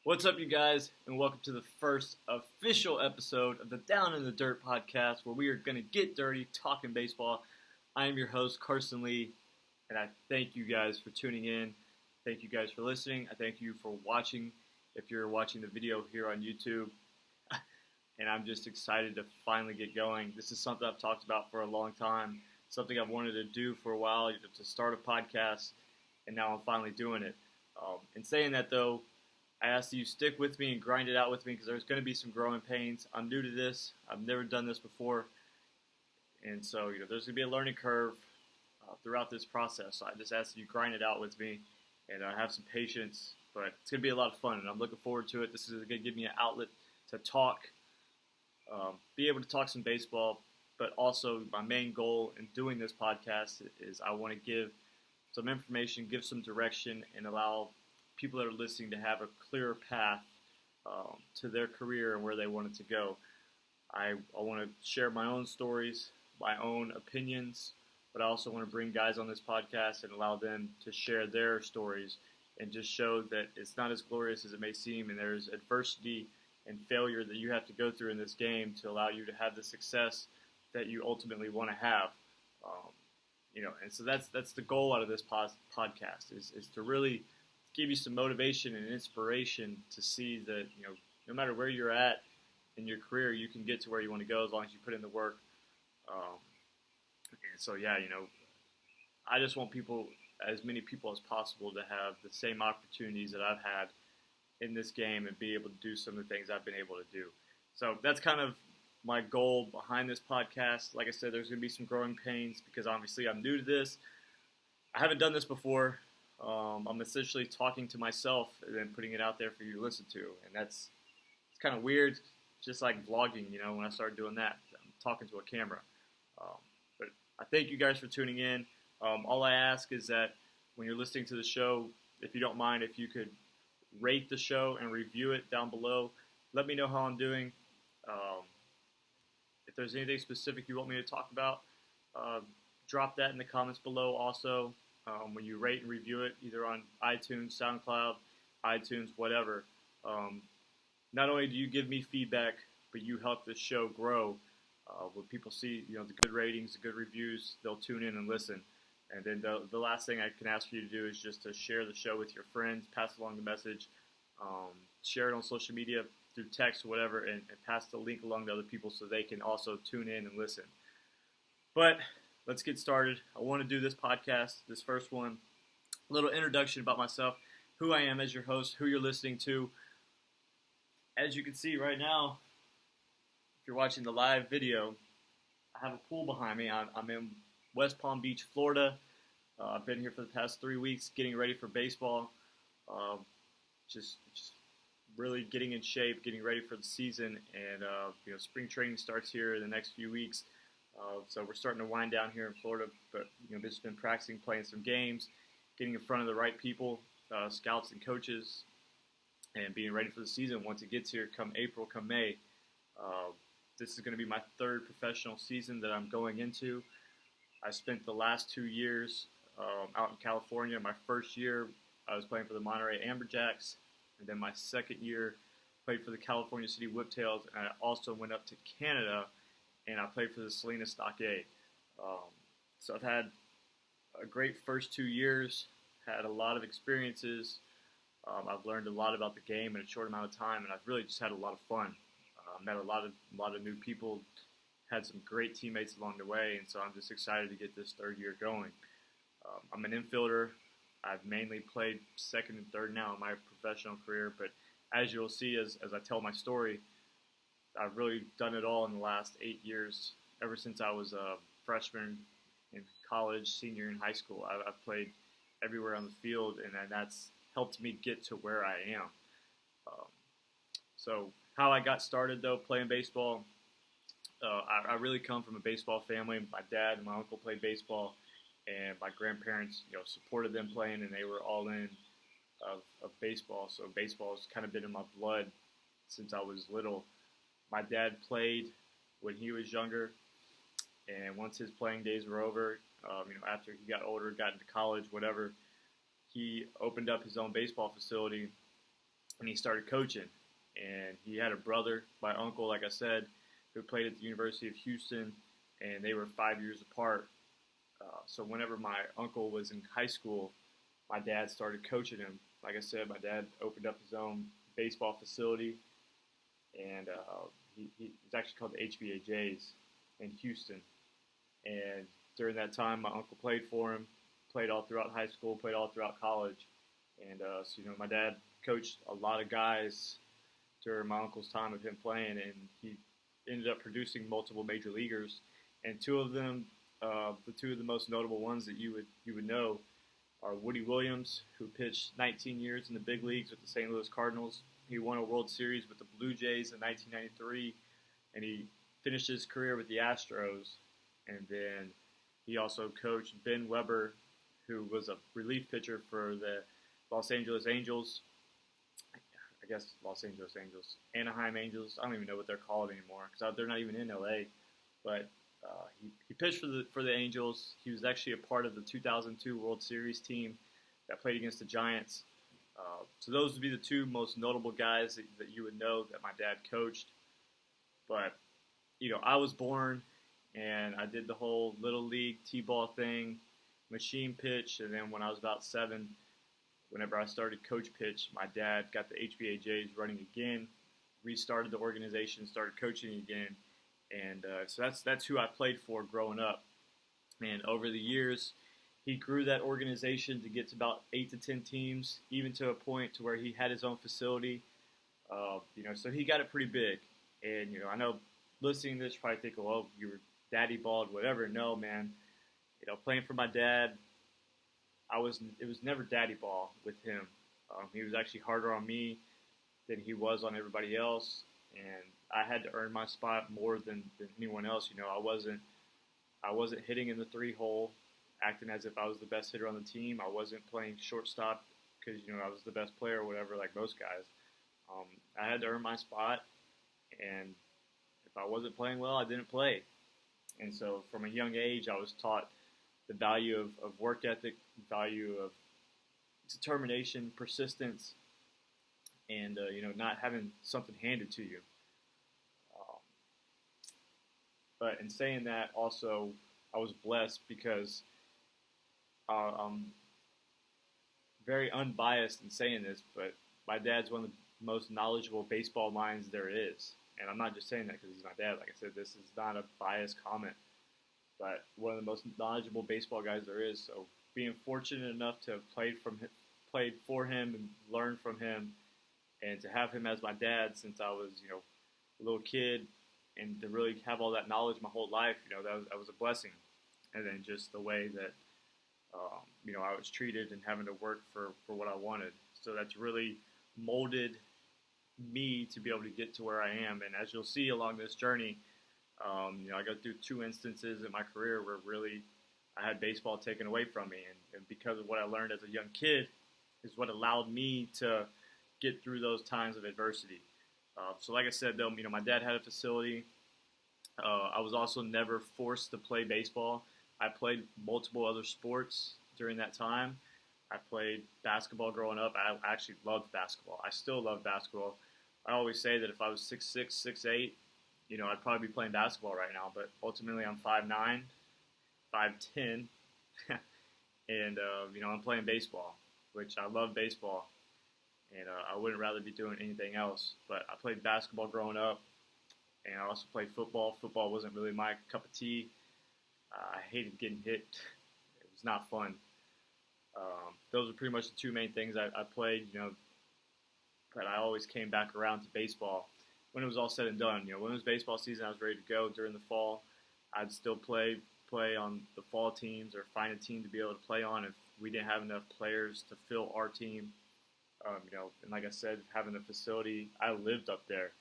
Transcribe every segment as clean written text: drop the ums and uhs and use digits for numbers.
What's up, you guys, and welcome to the first official episode of the Down in the Dirt podcast, where we are going to get dirty talking baseball. I am your host, Carson Lee, and I thank you guys for tuning in. Thank you guys for listening. I thank you for watching, if you're watching the video here on YouTube. And I'm just excited to finally get going. This is something I've talked about for a long time, something I've wanted to do for a while, to start a podcast, and now I'm finally doing it. In saying that, though, I ask that you stick with me and grind it out with me because there's going to be some growing pains. I'm new to this. I've never done this before. And so, there's going to be a learning curve throughout this process. So I just ask that you grind it out with me and have some patience. But it's going to be a lot of fun, and I'm looking forward to it. This is going to give me an outlet to talk, be able to talk some baseball. But also, my main goal in doing this podcast is I want to give some information, give some direction, and allow people that are listening to have a clearer path to their career and where they want it to go. I want to share my own stories, my own opinions, but I also want to bring guys on this podcast and allow them to share their stories and just show that it's not as glorious as it may seem, and there's adversity and failure that you have to go through in this game to allow you to have the success that you ultimately want to have. And so that's the goal out of this podcast is to really give you some motivation and inspiration to see that, no matter where you're at in your career, you can get to where you want to go as long as you put in the work. And so, I just want as many people as possible to have the same opportunities that I've had in this game and be able to do some of the things I've been able to do. So that's kind of my goal behind this podcast. Like I said, there's going to be some growing pains because obviously I'm new to this. I haven't done this before. I'm essentially talking to myself and then putting it out there for you to listen to. And it's kind of weird, just like vlogging, when I started doing that. I'm talking to a camera. But I thank you guys for tuning in. All I ask is that when you're listening to the show, if you don't mind, if you could rate the show and review it down below. Let me know how I'm doing. If there's anything specific you want me to talk about, drop that in the comments below also. When you rate and review it, either on iTunes, SoundCloud, iTunes, whatever. Not only do you give me feedback, but you help the show grow. When people see, the good ratings, the good reviews, they'll tune in and listen. And then the last thing I can ask you to do is just to share the show with your friends, pass along the message, share it on social media through text or whatever, and pass the link along to other people so they can also tune in and listen. But let's get started. I want to do this podcast, this first one, a little introduction about myself, who I am as your host, who you're listening to. As you can see right now, if you're watching the live video, I have a pool behind me. I'm in West Palm Beach, Florida. I've been here for the past 3 weeks getting ready for baseball. Just really getting in shape, getting ready for the season. And, spring training starts here in the next few weeks. So we're starting to wind down here in Florida, but just been practicing, playing some games, getting in front of the right people, scouts and coaches, and being ready for the season once it gets here come April, come May. This is going to be my third professional season that I'm going into. I spent the last 2 years out in California. My first year, I was playing for the Monterey Amberjacks, and then my second year, played for the California City Whiptails, and I also went up to Canada and I played for the Salina Stockade. So I've had a great first 2 years, had a lot of experiences. I've learned a lot about the game in a short amount of time, and I've really just had a lot of fun. Met a lot of new people, had some great teammates along the way, and so I'm just excited to get this third year going. I'm an infielder. I've mainly played second and third now in my professional career, but as you'll see as I tell my story, I've really done it all in the last 8 years, ever since I was a freshman in college, senior in high school. I've played everywhere on the field, and that's helped me get to where I am. So how I got started, though, playing baseball, I really come from a baseball family. My dad and my uncle played baseball, and my grandparents, supported them playing, and they were all in of baseball. So baseball has kind of been in my blood since I was little. My dad played when he was younger, and once his playing days were over, after he got older, got into college, whatever, he opened up his own baseball facility and he started coaching. And he had a brother, my uncle, like I said, who played at the University of Houston, and they were 5 years apart. So whenever my uncle was in high school, my dad started coaching him. Like I said, my dad opened up his own baseball facility, and it's actually called the HBAJs in Houston. And during that time, my uncle played for him, played all throughout high school, played all throughout college. And so, my dad coached a lot of guys during my uncle's time of him playing, and he ended up producing multiple major leaguers. And two of them, the two of the most notable ones that you would know, are Woody Williams, who pitched 19 years in the big leagues with the St. Louis Cardinals. He won a World Series with the Blue Jays in 1993, and he finished his career with the Astros. And then he also coached Ben Weber, who was a relief pitcher for the Los Angeles Angels. I guess Los Angeles Angels, Anaheim Angels. I don't even know what they're called anymore because they're not even in LA. But he pitched for the Angels. He was actually a part of the 2002 World Series team that played against the Giants. So those would be the two most notable guys that you would know that my dad coached. But I was born and I did the whole little league t-ball thing, machine pitch, and then when I was about 7. Whenever I started coach pitch, my dad got the HBAJs running again, restarted the organization, started coaching again, and so that's who I played for growing up. And over the years, he grew that organization to get to about 8 to 10 teams, even to a point to where he had his own facility. So he got it pretty big. And I know listening to this, you probably think, well, you were daddy balled, whatever. No, man. Playing for my dad. It was never daddy ball with him. He was actually harder on me than he was on everybody else, and I had to earn my spot more than anyone else. I wasn't hitting in the 3-hole, acting as if I was the best hitter on the team. I wasn't playing shortstop because I was the best player or whatever, like most guys. I had to earn my spot, and if I wasn't playing well, I didn't play. And so from a young age, I was taught the value of work ethic, value of determination, persistence, and not having something handed to you. But in saying that, also I was blessed because I'm very unbiased in saying this, but my dad's one of the most knowledgeable baseball minds there is, and I'm not just saying that because he's my dad. Like I said, this is not a biased comment. But one of the most knowledgeable baseball guys there is. So being fortunate enough to have played for him and learned from him, and to have him as my dad since I was a little kid, and to really have all that knowledge my whole life, that was a blessing. And then just the way that I was treated and having to work for what I wanted. So that's really molded me to be able to get to where I am. And as you'll see along this journey, I got through 2 instances in my career where really I had baseball taken away from me, and because of what I learned as a young kid is what allowed me to get through those times of adversity. So like I said, though, my dad had a facility. I was also never forced to play baseball. I played multiple other sports during that time. I played basketball growing up. I actually loved basketball. I still love basketball. I always say that if I was 6'6", 6'8", I'd probably be playing basketball right now, but ultimately I'm 5'9", 5'10", and, I'm playing baseball, which I love baseball, and I wouldn't rather be doing anything else. But I played basketball growing up, and I also played football. Football wasn't really my cup of tea. I hated getting hit. It was not fun. Those were pretty much the 2 main things I played, but I always came back around to baseball when it was all said and done. When it was baseball season, I was ready to go. During the fall, I'd still play on the fall teams or find a team to be able to play on if we didn't have enough players to fill our team. And like I said, having a facility, I lived up there.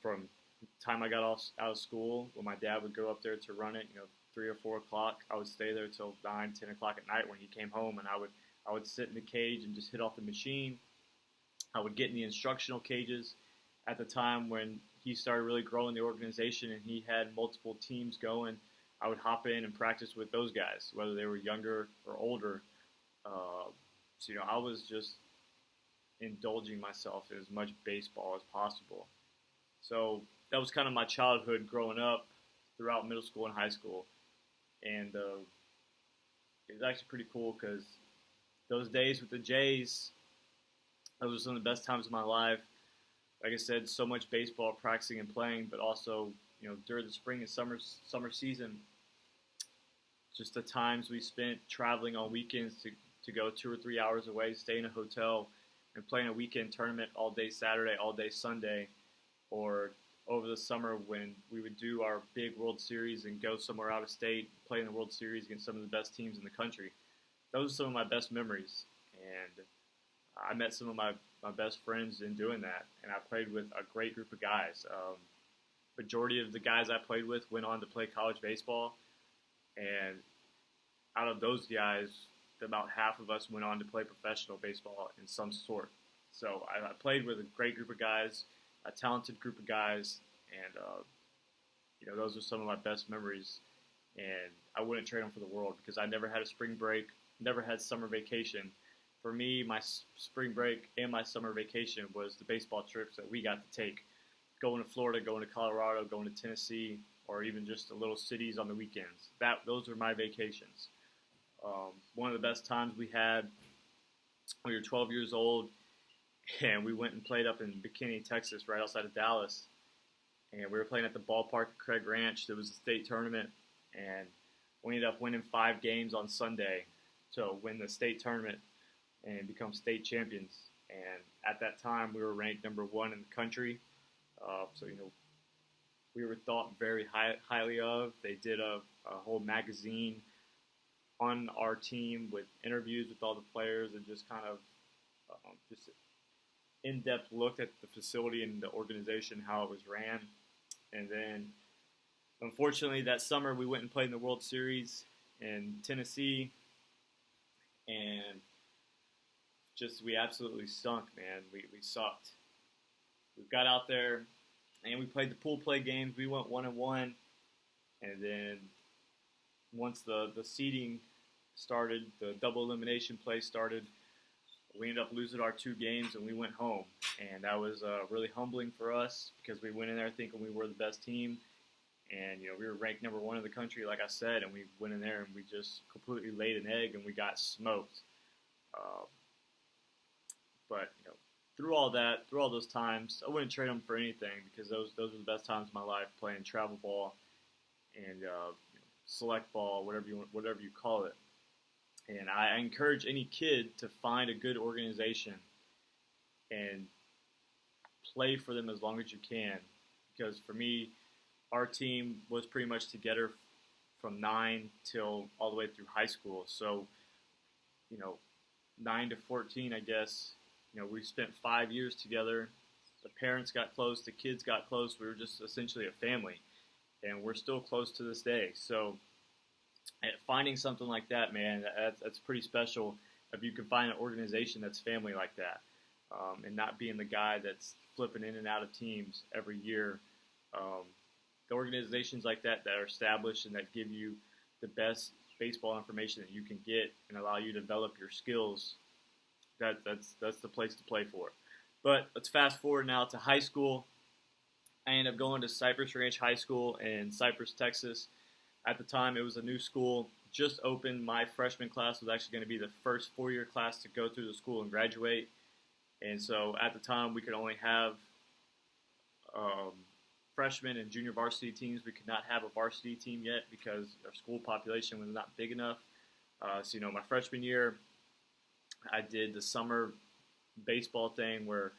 From the time I got out of school, when my dad would go up there to run it, 3 or 4 o'clock, I would stay there till 9, 10 o'clock at night when he came home, and I would sit in the cage and just hit off the machine. I would get in the instructional cages. At the time when he started really growing the organization and he had multiple teams going, I would hop in and practice with those guys, whether they were younger or older. So I was just indulging myself in as much baseball as possible. So that was kind of my childhood growing up throughout middle school and high school. And it was actually pretty cool because those days with the Jays, those were some of the best times of my life. Like I said, so much baseball practicing and playing, but also, during the spring and summer season, just the times we spent traveling on weekends to go 2 or 3 hours away, stay in a hotel, and play in a weekend tournament all day Saturday, all day Sunday, or over the summer when we would do our big World Series and go somewhere out of state, play in the World Series against some of the best teams in the country. Those are some of my best memories, and I met some of my best friends in doing that, and I played with a great group of guys. Majority of the guys I played with went on to play college baseball, and out of those guys, about half of us went on to play professional baseball in some sort. So I played with a great group of guys, a talented group of guys, and those are some of my best memories. And I wouldn't trade them for the world because I never had a spring break, never had summer vacation. For me, my spring break and my summer vacation was the baseball trips that we got to take, going to Florida, going to Colorado, going to Tennessee, or even just the little cities on the weekends. Those were my vacations. One of the best times we had, we were 12 years old, and we went and played up in Bikini, Texas, right outside of Dallas. And we were playing at the ballpark at Craig Ranch. There was a state tournament, and we ended up winning 5 games on Sunday to win the state tournament and become state champions. And at that time, we were ranked number 1 in the country. So we were thought very highly of. They did a whole magazine on our team with interviews with all the players and just kind of just in-depth look at the facility and the organization, how it was ran. And then, unfortunately, that summer we went and played in the World Series in Tennessee, and we absolutely stunk, man. We sucked. We got out there, and we played the pool play games. We went 1-1, and then once the seeding started, the double elimination play started, we ended up losing our 2 games, and we went home. And that was really humbling for us because we went in there thinking we were the best team. And, we were ranked number 1 in the country, like I said, and we went in there and we just completely laid an egg and we got smoked. But through all those times, I wouldn't trade them for anything because those were the best times of my life, playing travel ball and select ball, whatever you call it. And I encourage any kid to find a good organization and play for them as long as you can. Because for me, our team was pretty much together from 9 till all the way through high school. So, 9 to 14, I guess, we spent 5 years together. The parents got close, the kids got close. We were just essentially a family. And we're still close to this day. So finding something like that, man, that's pretty special if you can find an organization that's family like that, and not being the guy that's flipping in and out of teams every year. The organizations like that are established and that give you the best baseball information that you can get and allow you to develop your skills, that's the place to play for. But let's fast forward now to high school. I ended up going to Cypress Ranch High School in Cypress, Texas. At the time, it was a new school, just opened. My freshman class was actually going to be the first 4-year class to go through the school and graduate. And so at the time, we could only have freshman and junior varsity teams. We could not have a varsity team yet because our school population was not big enough. So, my freshman year, I did the summer baseball thing where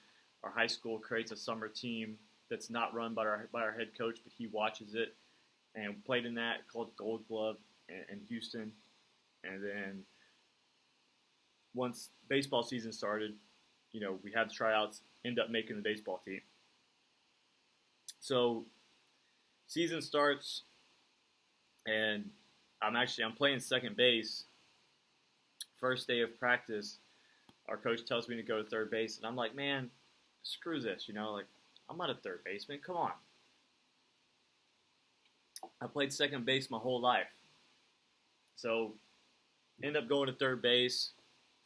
our high school creates a summer team that's not run by our head coach, but he watches it. And played in that, called Gold Glove in Houston. And then once baseball season started, we had the tryouts, end up making the baseball team. So season starts, and I'm playing second base. First day of practice, our coach tells me to go to third base, and I'm like, man, screw this, I'm not a third baseman, come on. I played second base my whole life. So, end up going to third base.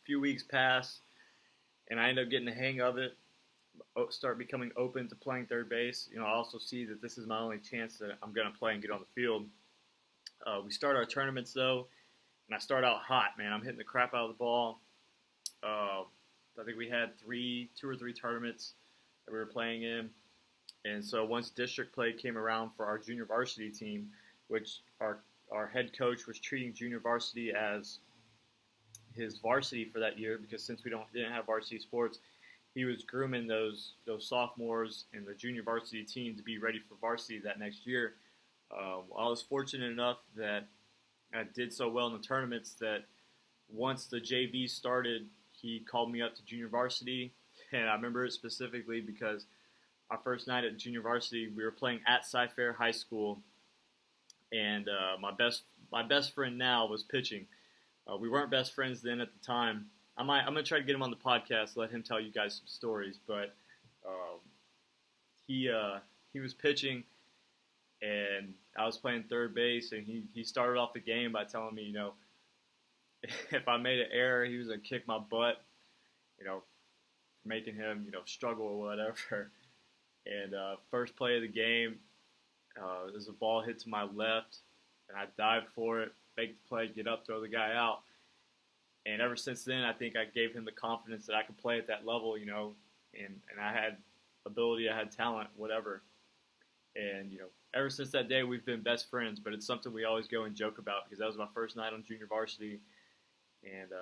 A few weeks pass, and I ended up getting the hang of it, start becoming open to playing third base. I also see that this is my only chance that I'm going to play and get on the field. We start our tournaments, though, and I start out hot, man. I'm hitting the crap out of the ball. I think we had two or three tournaments that we were playing in. And so once district play came around for our junior varsity team, which our head coach was treating junior varsity as his varsity for that year, because since we didn't have varsity sports, he was grooming those sophomores and the junior varsity team to be ready for varsity that next year. I was fortunate enough that I did so well in the tournaments that once the JV started, he called me up to junior varsity, and I remember it specifically because our first night at junior varsity, we were playing at Cy-Fair High School, and my best friend now was pitching. We weren't best friends then at the time. I'm gonna try to get him on the podcast, let him tell you guys some stories. But he was pitching, and I was playing third base, and he started off the game by telling me, if I made an error, he was gonna kick my butt, making him struggle or whatever. And first play of the game, there's a ball hit to my left, and I dive for it, make the play, get up, throw the guy out. And ever since then, I think I gave him the confidence that I could play at that level, and I had ability, I had talent, whatever. And, ever since that day, we've been best friends, but it's something we always go and joke about because that was my first night on junior varsity. And,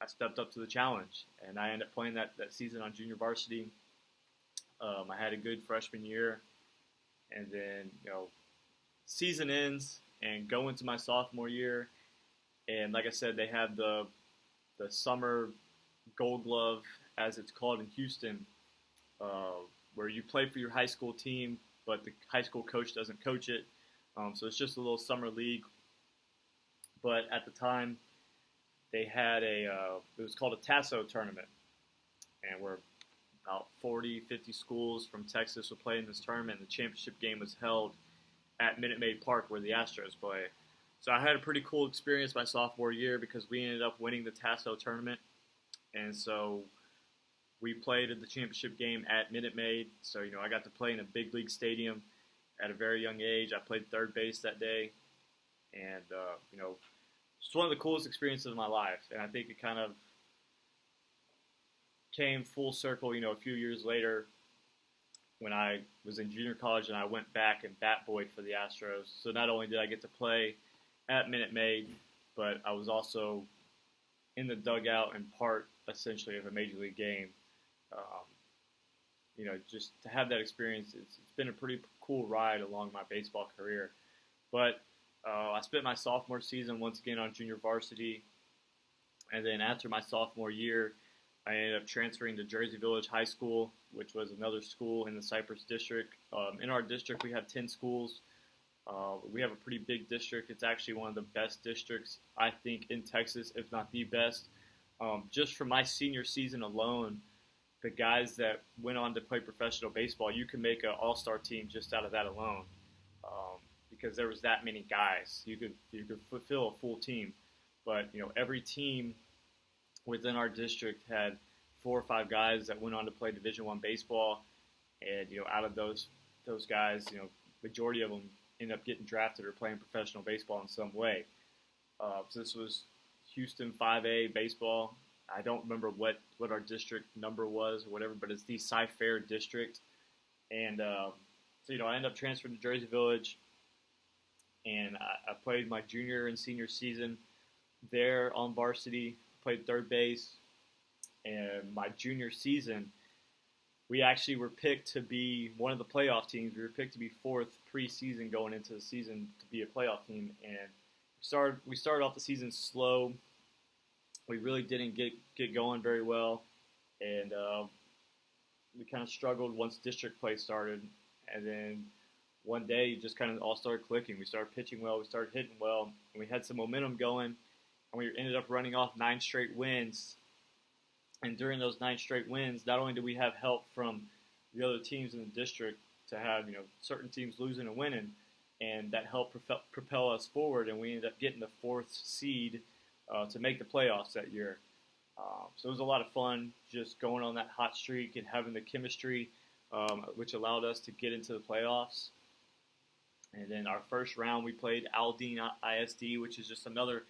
I stepped up to the challenge, and I ended up playing that season on junior varsity. I had a good freshman year, and then, season ends and go into my sophomore year. And like I said, they have the summer Gold Glove, as it's called in Houston, where you play for your high school team, but the high school coach doesn't coach it. So it's just a little summer league. But at the time, they had it was called a Tasso tournament. And we're about 40, 50 schools from Texas will play in this tournament. The championship game was held at Minute Maid Park where the Astros play. So I had a pretty cool experience my sophomore year because we ended up winning the Tasso tournament. And so we played at the championship game at Minute Maid. So, I got to play in a big league stadium at a very young age. I played third base that day. And, it's one of the coolest experiences of my life. And I think it kind of came full circle, a few years later when I was in junior college and I went back and bat boyed for the Astros. So not only did I get to play at Minute Maid, but I was also in the dugout and part, essentially, of a major league game. Just to have that experience, it's been a pretty cool ride along my baseball career. But I spent my sophomore season once again on junior varsity, and then after my sophomore year, I ended up transferring to Jersey Village High School, which was another school in the Cypress district. In our district, we have 10 schools. We have a pretty big district. It's actually one of the best districts, I think, in Texas, if not the best. Just for my senior season alone, the guys that went on to play professional baseball, you can make an all-star team just out of that alone, because there was that many guys. You could fulfill a full team, but every team within our district had 4 or 5 guys that went on to play Division I baseball, and out of those guys, majority of them ended up getting drafted or playing professional baseball in some way. So this was Houston 5A baseball. I don't remember what our district number was or whatever, but it's the Cy-Fair district. And so I ended up transferring to Jersey Village, and I played my junior and senior season there on varsity. Played third base, and my junior season, we actually were picked to be one of the playoff teams. We were picked to be 4th preseason going into the season to be a playoff team, and we started off the season slow. We really didn't get going very well, and we kind of struggled once district play started, and then one day it just kind of all started clicking. We started pitching well, we started hitting well, and we had some momentum going. And we ended up running off 9 straight wins. And during those 9 straight wins, not only did we have help from the other teams in the district to have, certain teams losing and winning, and that helped propel us forward. And we ended up getting the 4th seed to make the playoffs that year. So it was a lot of fun just going on that hot streak and having the chemistry, which allowed us to get into the playoffs. And then our first round, we played Aldine ISD, which is just another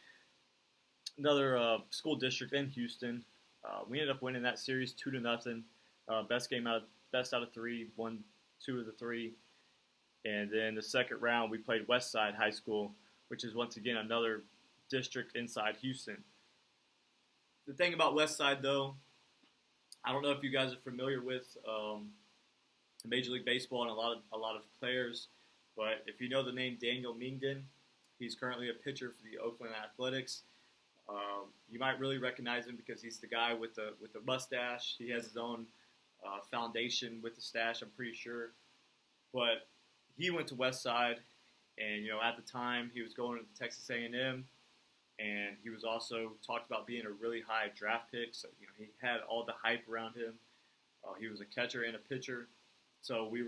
school district in Houston. We ended up winning that series 2-0. Best out of three, won 2 of the 3. And then the second round, we played Westside High School, which is once again another district inside Houston. The thing about Westside, though, I don't know if you guys are familiar with Major League Baseball and a lot of players, but if you know the name Daniel Mingden, he's currently a pitcher for the Oakland Athletics. You might really recognize him because he's the guy with the mustache. He has his own foundation with the stash, I'm pretty sure. But he went to Westside, and at the time he was going to Texas A&M, and he was also talked about being a really high draft pick. So he had all the hype around him. He was a catcher and a pitcher, so we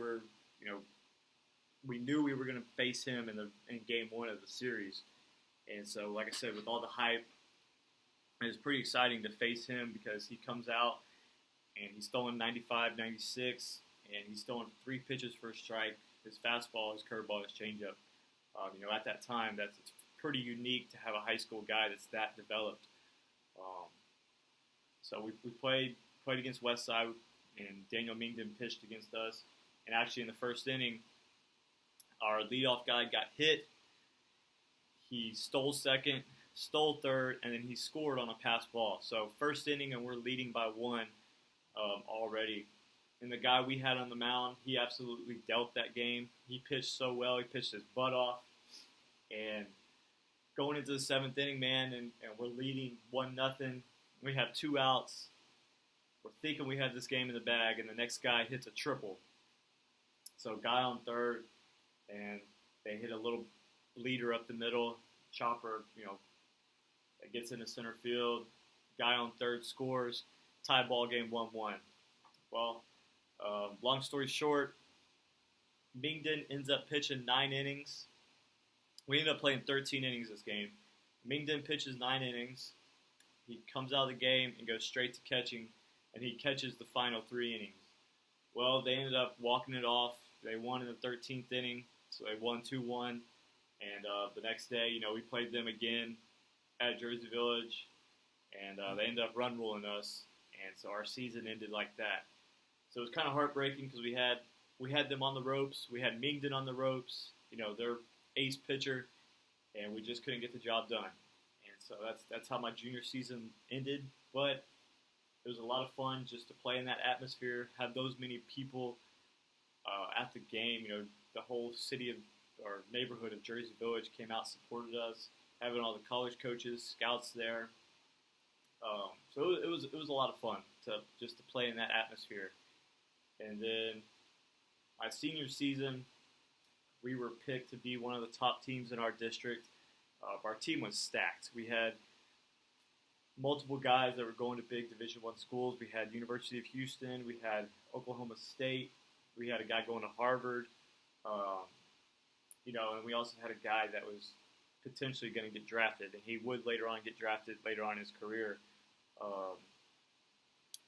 knew we were going to face him in game 1 of the series. And so, like I said, with all the hype, it was pretty exciting to face him because he comes out and he's throwing 95, 96, and he's throwing 3 pitches for a strike. His fastball, his curveball, his changeup. At that time, it's pretty unique to have a high school guy that's that developed. So we played against Westside, and Daniel Mingden pitched against us. And actually, in the first inning, our leadoff guy got hit. He stole second, stole third, and then he scored on a pass ball. So first inning, and we're leading by 1 already. And the guy we had on the mound, he absolutely dealt that game. He pitched so well. He pitched his butt off. And going into the 7th inning, man, and we're leading 1-0. We have 2 outs. We're thinking we have this game in the bag, and the next guy hits a triple. So guy on third, and they hit a little bleeder up the middle. Chopper, that gets into center field. Guy on third scores. Tie ball game 1-1. Well, long story short, Mingden ends up pitching 9 innings. We ended up playing 13 innings this game. Mingden pitches 9 innings. He comes out of the game and goes straight to catching, and he catches the final 3 innings. Well, they ended up walking it off. They won in the 13th inning, so they won 2-1. And the next day, we played them again at Jersey Village, and they ended up run ruling us, and so our season ended like that. So it was kind of heartbreaking because we had them on the ropes. We had Mingden on the ropes, their ace pitcher, and we just couldn't get the job done. And so that's how my junior season ended. But it was a lot of fun just to play in that atmosphere, have those many people at the game. The whole city or neighborhood of Jersey Village came out, supported us, having all the college coaches, scouts there. So it was a lot of fun to play in that atmosphere. And then my senior season, we were picked to be one of the top teams in our district. Our team was stacked. We had multiple guys that were going to big Division I schools. We had University of Houston. We had Oklahoma State. We had a guy going to Harvard. And we also had a guy that was potentially going to get drafted, and he would later on get drafted later on in his career.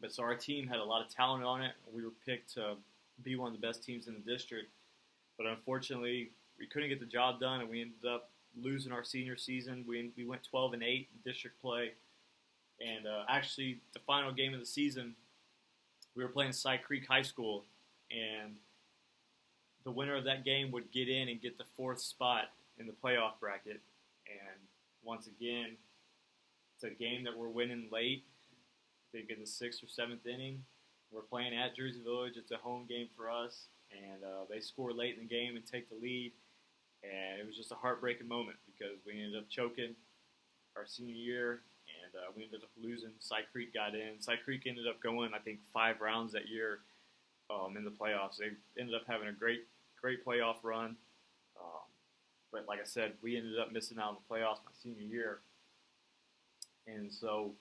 But so our team had a lot of talent on it. We were picked to be one of the best teams in the district. But unfortunately, we couldn't get the job done, and we ended up losing our senior season. We went 12-8 in district play. And actually, the final game of the season, we were playing Cy Creek High School, and the winner of that game would get in and get the 4th spot in the playoff bracket. And once again, it's a game that we're winning late. I think in the 6th or 7th inning. We're playing at Jersey Village. It's a home game for us. And they score late in the game and take the lead. And it was just a heartbreaking moment because we ended up choking our senior year. And we ended up losing. Cy Creek got in. Cy Creek ended up going, I think, 5 rounds that year in the playoffs. They ended up having a great playoff run. But like I said, we ended up missing out on the playoffs my senior year. And so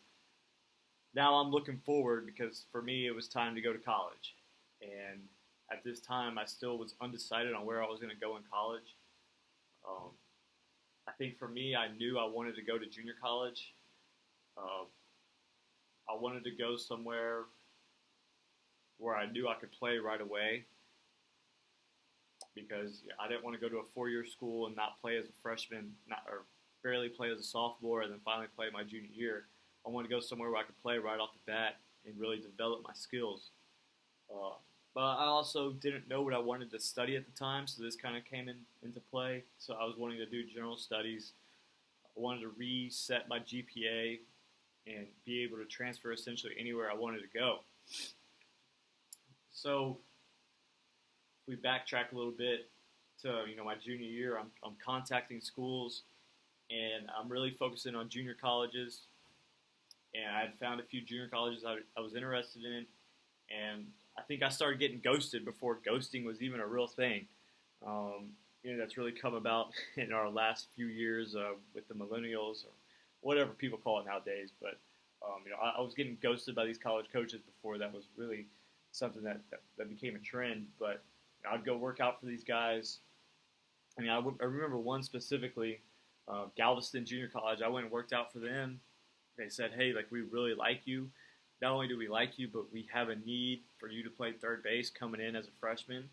now I'm looking forward because for me it was time to go to college. And at this time I still was undecided on where I was going to go in college. I think for me I knew I wanted to go to junior college. I wanted to go somewhere where I knew I could play right away, because I didn't want to go to a 4-year school and not play as a freshman, or barely play as a sophomore, and then finally play my junior year. I wanted to go somewhere where I could play right off the bat and really develop my skills. Uh, but I also didn't know what I wanted to study at the time, so this kind of came into play. So I was wanting to do general studies. I wanted to reset my GPA and be able to transfer essentially anywhere I wanted to go. So if we backtrack a little bit to my junior year, I'm contacting schools, and I'm really focusing on junior colleges. And I had found a few junior colleges I was interested in, and I think I started getting ghosted before ghosting was even a real thing. That's really come about in our last few years with the millennials, or whatever people call it nowadays. But I was getting ghosted by these college coaches before that was really something that became a trend. But I'd go work out for these guys. I remember one specifically, Galveston Junior College. I went and worked out for them. They said, "Hey, we really like you. Not only do we like you, but we have a need for you to play third base coming in as a freshman.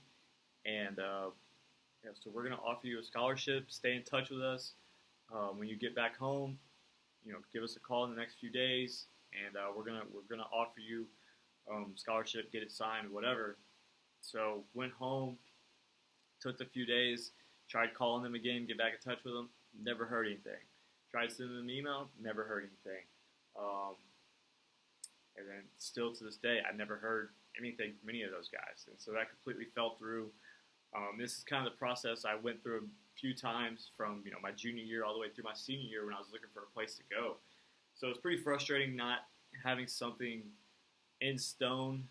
And so we're going to offer you a scholarship. Stay in touch with us. When you get back home, give us a call in the next few days, and we're gonna offer you scholarship, get it signed, whatever." So went home, took a few days, tried calling them again, get back in touch with them, never heard anything. Tried sending them an email, never heard anything. And then still to this day, I never heard anything from any of those guys. And so that completely fell through. This is kind of the process I went through a few times from my junior year all the way through my senior year when I was looking for a place to go. So it's pretty frustrating not having something in stone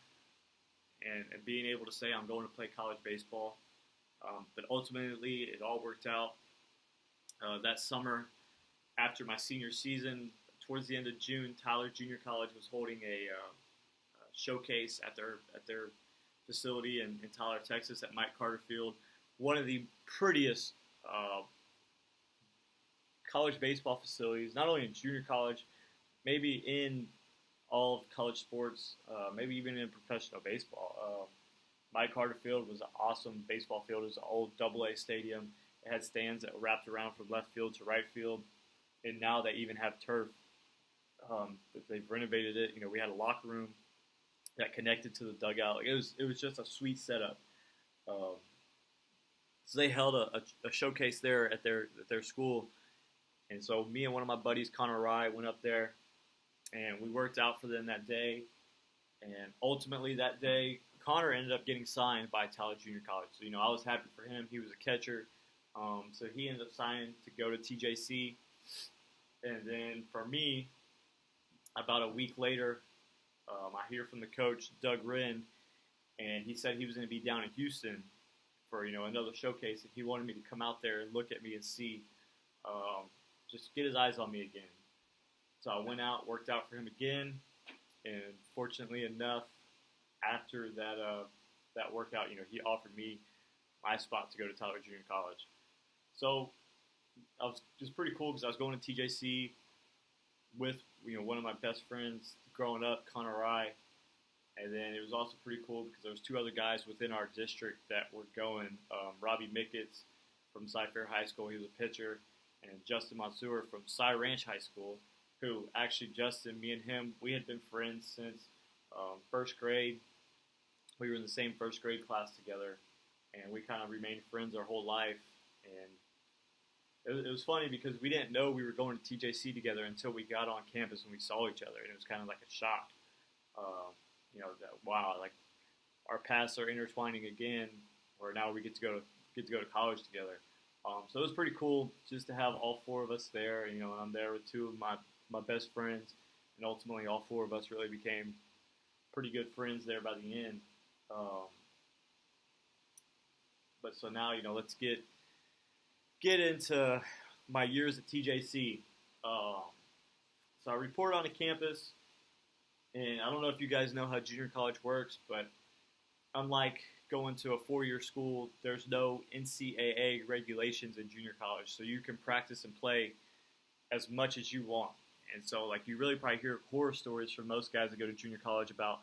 and being able to say I'm going to play college baseball. But ultimately, it all worked out. That summer, after my senior season, towards the end of June, Tyler Junior College was holding a showcase at their facility in Tyler, Texas, at Mike Carter Field. One of the prettiest college baseball facilities, not only in junior college, maybe in all of college sports, maybe even in professional baseball. Mike Carter Field was an awesome baseball field. It was an old AA stadium. It had stands that wrapped around from left field to right field, and now they even have turf. They've renovated it. We had a locker room that connected to the dugout. It was just a sweet setup. So they held a showcase there at their school, and so me and one of my buddies, Connor Rye, went up there, and we worked out for them that day. And ultimately that day, Connor ended up getting signed by Tyler Junior College. So I was happy for him. He was a catcher, so he ended up signing to go to TJC. And then for me, about a week later, I hear from the coach, Doug Wren, and he said he was going to be down in Houston for another showcase, and he wanted me to come out there and look at me and see, just get his eyes on me again. So I went out, worked out for him again, and fortunately enough, after that workout, he offered me my spot to go to Tyler Junior College. So I was just pretty cool because I was going to TJC with one of my best friends growing up, Connor Rye. And then it was also pretty cool because there was two other guys within our district that were going. Robbie Micketts from Cy Fair High School, he was a pitcher, and Justin Mansour from Cy Ranch High School, who actually Justin, me and him, we had been friends since first grade. We were in the same first grade class together, and we kind of remained friends our whole life. And it was funny because we didn't know we were going to TJC together until we got on campus and we saw each other, and it was kind of like a shock. That wow, our paths are intertwining again, or now we get to go to college together. So it was pretty cool just to have all four of us there. And I'm there with two of my best friends, and ultimately all four of us really became pretty good friends there by the end. But so now let's get into my years at TJC. So I reported on the campus, and I don't know if you guys know how junior college works, but unlike going to a 4-year school, there's no NCAA regulations in junior college, so you can practice and play as much as you want. And so, like, you really probably hear horror stories from most guys that go to junior college about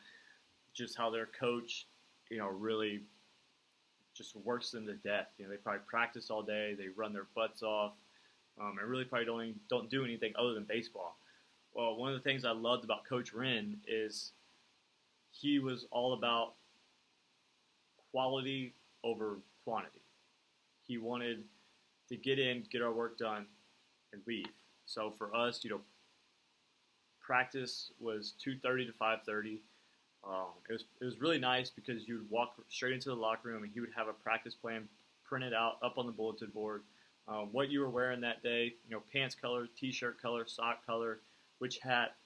just how their coach, really just works them to death. They probably practice all day, they run their butts off, and really probably don't do anything other than baseball. Well, one of the things I loved about Coach Wren is he was all about quality over quantity. He wanted to get in, get our work done, and leave. So for us, practice was 2:30 to 5:30. It was really nice because you would walk straight into the locker room and he would have a practice plan printed out up on the bulletin board. What you were wearing that day, pants color, t-shirt color, sock color, which hat,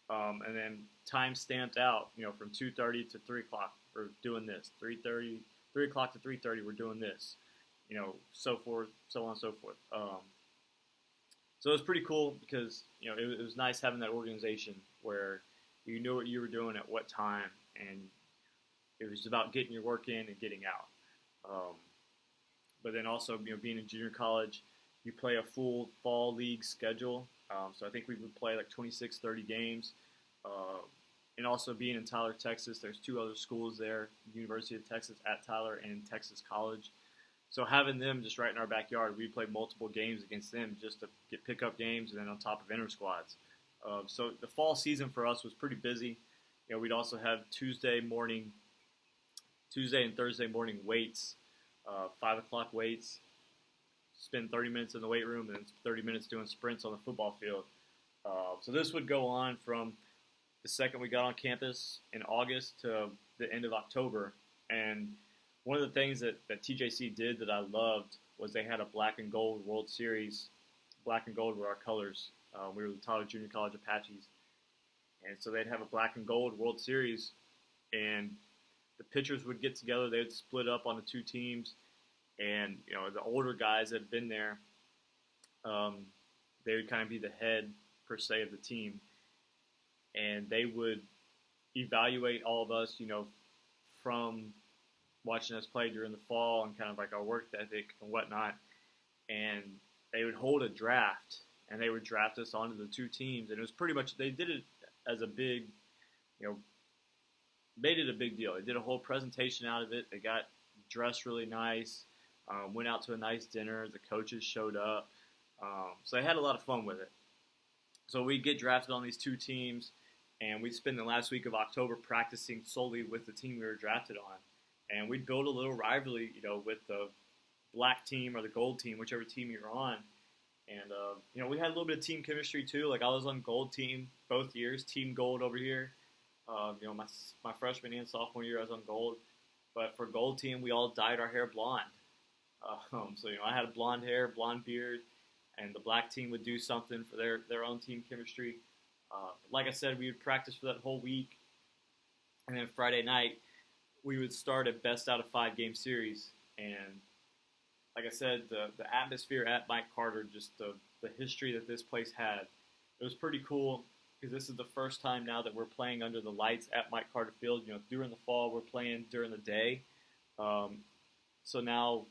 and then time stamped out, from 2:30 to 3 o'clock, we're doing this. 3 o'clock to 3:30, we're doing this. So forth, so on and so forth. So it was pretty cool because, it was nice having that organization where you knew what you were doing at what time, and it was about getting your work in and getting out. But then also, being in junior college, you play a full fall league schedule. So I think we would play like 26, 30 games. And also being in Tyler, Texas, there's 2 other schools there, University of Texas at Tyler and Texas College. So having them just right in our backyard, we'd play multiple games against them just to get pickup games and then on top of inter-squads. So the fall season for us was pretty busy. We'd also have Tuesday and Thursday morning weights, 5 o'clock weights, spend 30 minutes in the weight room, and then 30 minutes doing sprints on the football field. So this would go on from the second we got on campus in August to the end of October. And one of the things that TJC did that I loved was they had a black and gold World Series. Black and gold were our colors. We were the Tyler Junior College Apaches. And so they'd have a black and gold World Series, and the pitchers would get together. They would split up on the 2 teams, and the older guys that had been there, they would kind of be the head per se of the team, and they would evaluate all of us, from watching us play during the fall and kind of like our work ethic and whatnot. And they would hold a draft, and they would draft us onto the 2 teams, and it was pretty much, they did it as a big, made it a big deal. They did a whole presentation out of it. They got dressed really nice, went out to a nice dinner. The coaches showed up. So they had a lot of fun with it. So we'd get drafted on these 2 teams, and we'd spend the last week of October practicing solely with the team we were drafted on. And we'd build a little rivalry, with the black team or the gold team, whichever team you're on. And, we had a little bit of team chemistry too. Like, I was on gold team both years, team gold over here. My freshman and sophomore year I was on gold. But for gold team, we all dyed our hair blonde. So, I had blonde hair, blonde beard, and the black team would do something for their own team chemistry. Like I said, we would practice for that whole week. And then Friday night, we would start a best out of 5 game series. And like I said, the atmosphere at Mike Carter, just the history that this place had, it was pretty cool because this is the first time now that we're playing under the lights at Mike Carter Field. During the fall, we're playing during the day. So now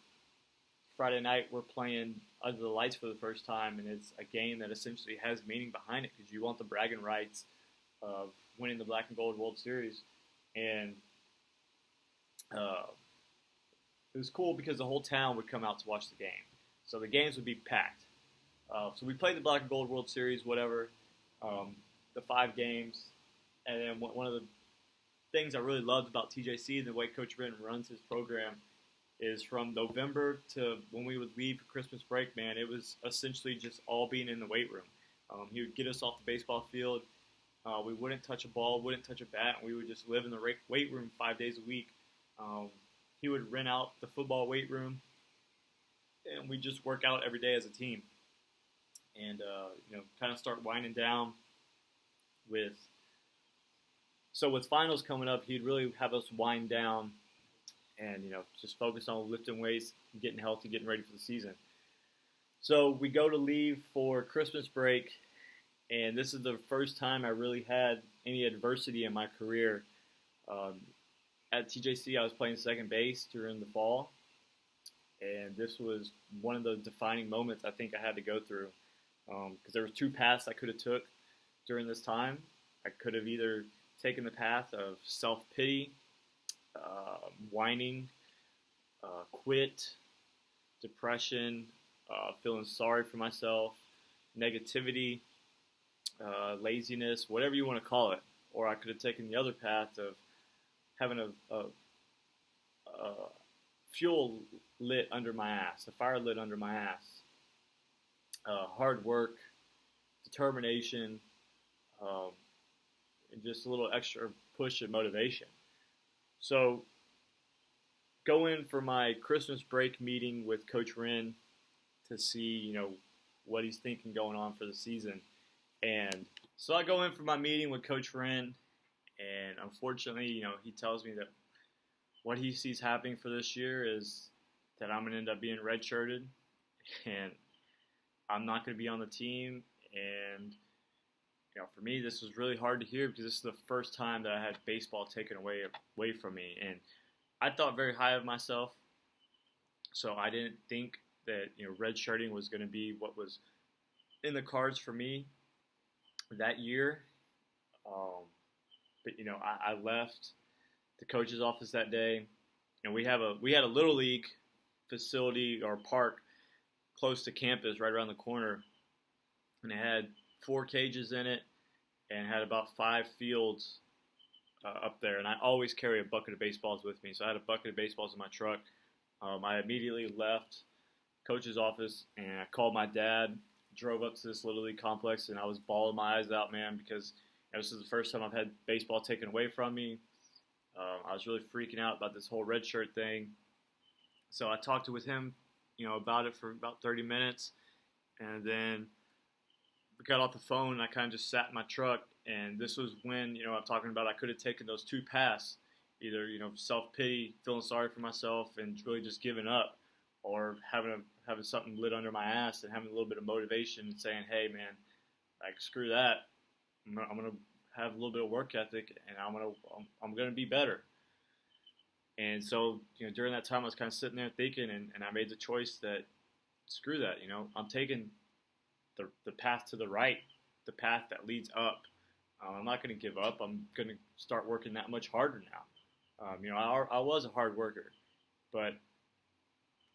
Friday night, we're playing under the lights for the first time, and it's a game that essentially has meaning behind it because you want the bragging rights of winning the Black and Gold World Series. And it was cool because the whole town would come out to watch the game. So the games would be packed. So we played the Black and Gold World Series, whatever, the 5 games. And then one of the things I really loved about TJC and the way Coach Wren runs his program is from November to when we would leave for Christmas break, man, it was essentially just all being in the weight room. He would get us off the baseball field. We wouldn't touch a ball, wouldn't touch a bat, and we would just live in the weight room 5 days a week. He would rent out the football weight room, and we just work out every day as a team. And, kind of start winding down with finals coming up, he'd really have us wind down and, just focus on lifting weights, getting healthy, getting ready for the season. So we go to leave for Christmas break, and this is the first time I really had any adversity in my career. At TJC, I was playing second base during the fall, and this was one of the defining moments I think I had to go through because there were 2 paths I could have took. during this time. I could have either taken the path of self-pity, whining, quit, depression, feeling sorry for myself, negativity, laziness, whatever you want to call it. Or I could have taken the other path of having a fuel lit under my ass, a fire lit under my ass. Hard work, determination, and just a little extra push and motivation. So, go in for my Christmas break meeting with Coach Wren to see, what he's thinking going on for the season. And so I go in for my meeting with Coach Wren, and unfortunately, he tells me that what he sees happening for this year is that I'm going to end up being redshirted, and I'm not going to be on the team. And for me, this was really hard to hear because this is the first time that I had baseball taken away from me, and I thought very high of myself. So I didn't think that redshirting was going to be what was in the cards for me that year. But I left the coach's office that day, and we had a little league facility or park close to campus, right around the corner, and it had 4 cages in it, and had about 5 fields up there. And I always carry a bucket of baseballs with me, so I had a bucket of baseballs in my truck. I immediately left coach's office, and I called my dad, drove up to this Little League complex, and I was bawling my eyes out, man, because this is the first time I've had baseball taken away from me. I was really freaking out about this whole red shirt thing. So I talked with him, about it for about 30 minutes, and then we got off the phone, and I kind of just sat in my truck. And this was when, I'm talking about I could have taken those 2 paths, either, self-pity, feeling sorry for myself, and really just giving up, or having something lit under my ass and having a little bit of motivation and saying, hey, man, like, screw that. I'm gonna have a little bit of work ethic, and I'm gonna be better. And so, during that time, I was kind of sitting there thinking, and I made the choice that, screw that, I'm taking the path to the right, the path that leads up. I'm not going to give up. I'm going to start working that much harder now. I was a hard worker, but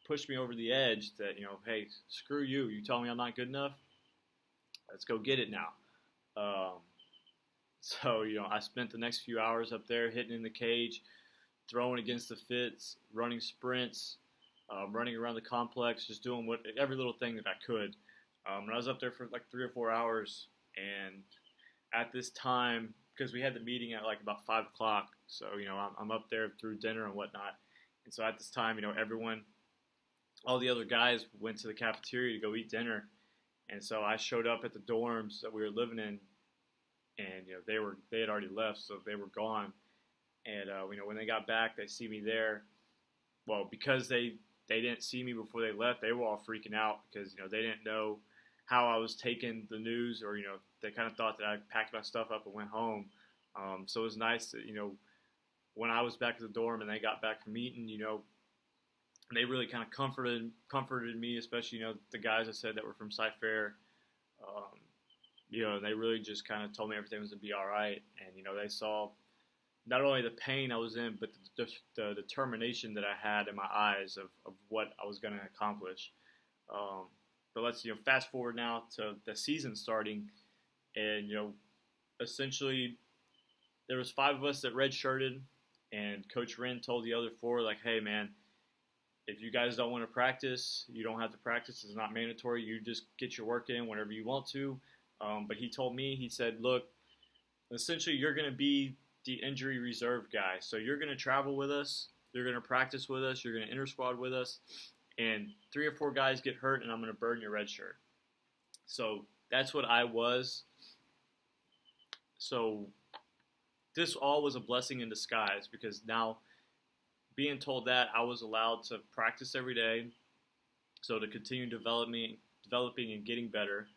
pushed me over the edge that, hey, screw you. You tell me I'm not good enough? Let's go get it now. So, I spent the next few hours up there hitting in the cage, throwing against the fits, running sprints, running around the complex, just doing every little thing that I could. And I was up there for like 3 or 4 hours, and at this time, because we had the meeting at like about 5 o'clock, so, I'm up there through dinner and whatnot. And so at this time, all the other guys went to the cafeteria to go eat dinner. And so I showed up at the dorms that we were living in, and, they had already left, so they were gone. And, when they got back, they see me there. Well, because they didn't see me before they left, they were all freaking out because, they didn't know how I was taking the news, or, they kind of thought that I packed my stuff up and went home. So it was nice that, when I was back at the dorm and they got back from eating, they really kind of comforted me, especially, the guys I said that were from Cy-Fair. They really just kind of told me everything was going to be all right. And, they saw not only the pain I was in, but the determination that I had in my eyes of what I was going to accomplish. But let's, fast forward now to the season starting, and, essentially there was 5 of us that redshirted, and Coach Wren told the other 4, like, hey, man, if you guys don't want to practice, you don't have to practice. It's not mandatory. You just get your work in whenever you want to. But he told me, he said, look, essentially you're going to be the injury reserve guy. So you're going to travel with us. You're going to practice with us. You're going to inter-squad with us. And 3 or 4 guys get hurt, and I'm going to burn your red shirt. So that's what I was. So this all was a blessing in disguise, because now being told that, I was allowed to practice every day. So to continue developing and getting better.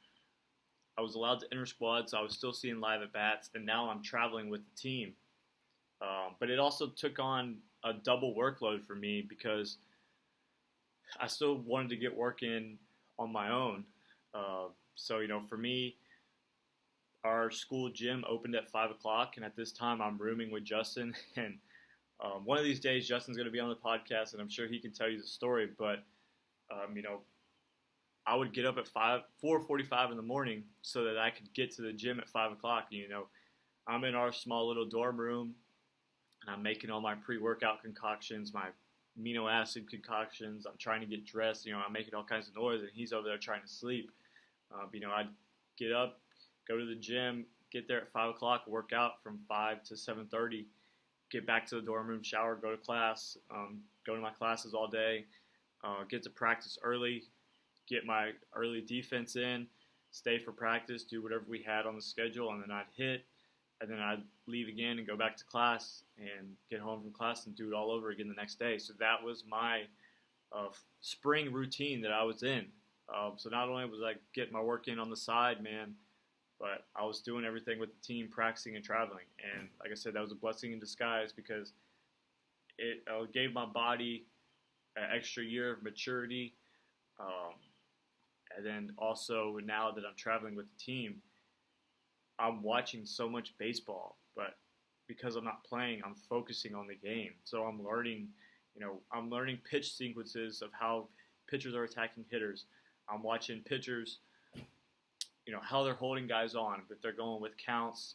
I was allowed to inter-squad, so I was still seeing live at-bats, and now I'm traveling with the team. But it also took on a double workload for me, because I still wanted to get work in on my own. So, for me, our school gym opened at 5 o'clock, and at this time I'm rooming with Justin. And one of these days, Justin's going to be on the podcast, and I'm sure he can tell you the story. But I would get up at 4:45 in the morning so that I could get to the gym at 5 o'clock. I'm in our small little dorm room, and I'm making all my pre-workout concoctions, my amino acid concoctions. I'm trying to get dressed. I'm making all kinds of noise, and he's over there trying to sleep. I'd get up, go to the gym, get there at 5 o'clock, work out from 5 to 7:30, get back to the dorm room, shower, go to class, go to my classes all day, get to practice early, get my early defense in, stay for practice, do whatever we had on the schedule, and then I'd hit, and then I'd leave again and go back to class and get home from class and do it all over again the next day. So that was my spring routine that I was in. So not only was I getting my work in on the side, man, but I was doing everything with the team, practicing and traveling. And like I said, that was a blessing in disguise because it gave my body an extra year of maturity. And then also now that I'm traveling with the team, I'm watching so much baseball, but because I'm not playing, I'm focusing on the game. So I'm learning pitch sequences of how pitchers are attacking hitters. I'm watching pitchers, how they're holding guys on, if they're going with counts,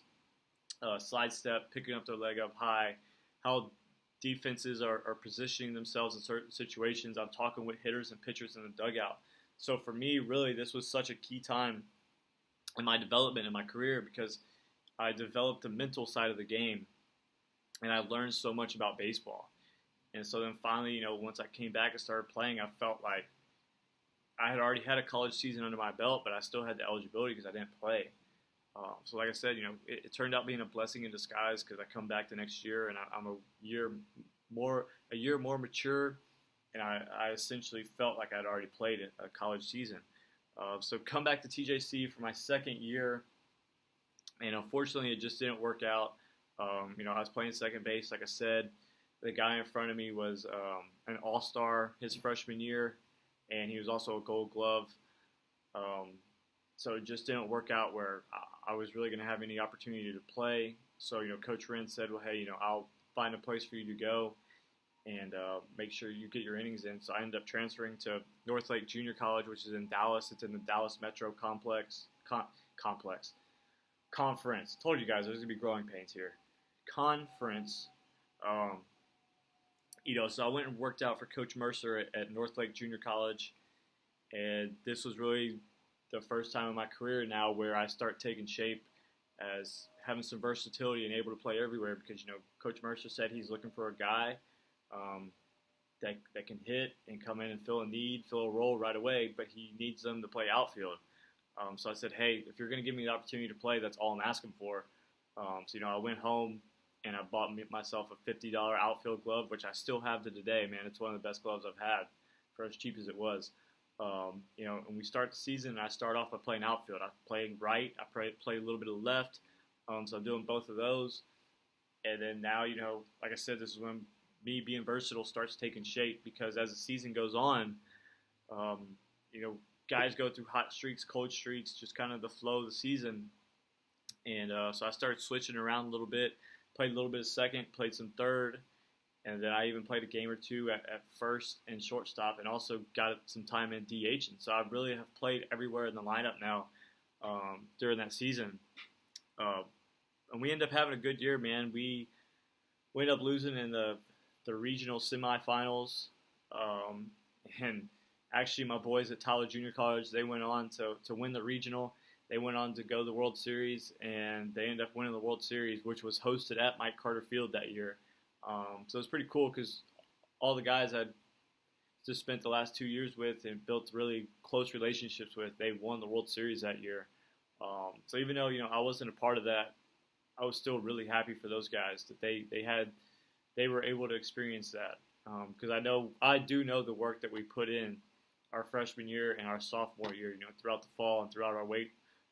slide step, picking up their leg up high, how defenses are positioning themselves in certain situations. I'm talking with hitters and pitchers in the dugout. So for me, really, this was such a key time in my development in my career because I developed the mental side of the game, and I learned so much about baseball. And so then finally, once I came back and started playing, I felt like I had already had a college season under my belt, but I still had the eligibility because I didn't play. So like I said, it turned out being a blessing in disguise because I come back the next year and I'm a year more mature, and I essentially felt like I'd already played a college season. So come back to TJC for my second year, and unfortunately it just didn't work out. I was playing second base, like I said. The guy in front of me was an all-star his freshman year, and he was also a Gold Glove. So it just didn't work out where I was really going to have any opportunity to play. So, Coach Wren said, well, hey, I'll find a place for you to go and make sure you get your innings in. So I ended up transferring to Northlake Junior College, which is in Dallas. It's in the Dallas Metro Conference. Told you guys there's going to be growing pains here. Conference. So I went and worked out for Coach Mercer at Northlake Junior College, and this was really the first time in my career now where I start taking shape as having some versatility and able to play everywhere because, Coach Mercer said he's looking for a guy that can hit and come in and fill a role right away, but he needs them to play outfield. So I said, hey, if you're going to give me the opportunity to play, that's all I'm asking for. So, I went home and I bought myself a $50 outfield glove, which I still have to today, man. It's one of the best gloves I've had for as cheap as it was. And we start the season, and I start off by playing outfield. I play right, I play a little bit of left, so I'm doing both of those. And then now, like I said, this is when me being versatile starts taking shape because as the season goes on, guys go through hot streaks, cold streaks, just kind of the flow of the season. And so I started switching around a little bit, played a little bit of second, played some third, and then I even played a game or two at first and shortstop, and also got some time in DH. And so I really have played everywhere in the lineup now during that season. And we end up having a good year, man. We end up losing in the regional semifinals. And actually, my boys at Tyler Junior College, they went on to win the regional. They went on to go to the World Series, and they ended up winning the World Series, which was hosted at Mike Carter Field that year. So it's pretty cool because all the guys I'd just spent the last 2 years with and built really close relationships with, they won the World Series that year. So even though, I wasn't a part of that, I was still really happy for those guys that they were able to experience that. Because I do know the work that we put in our freshman year and our sophomore year, throughout the fall and throughout our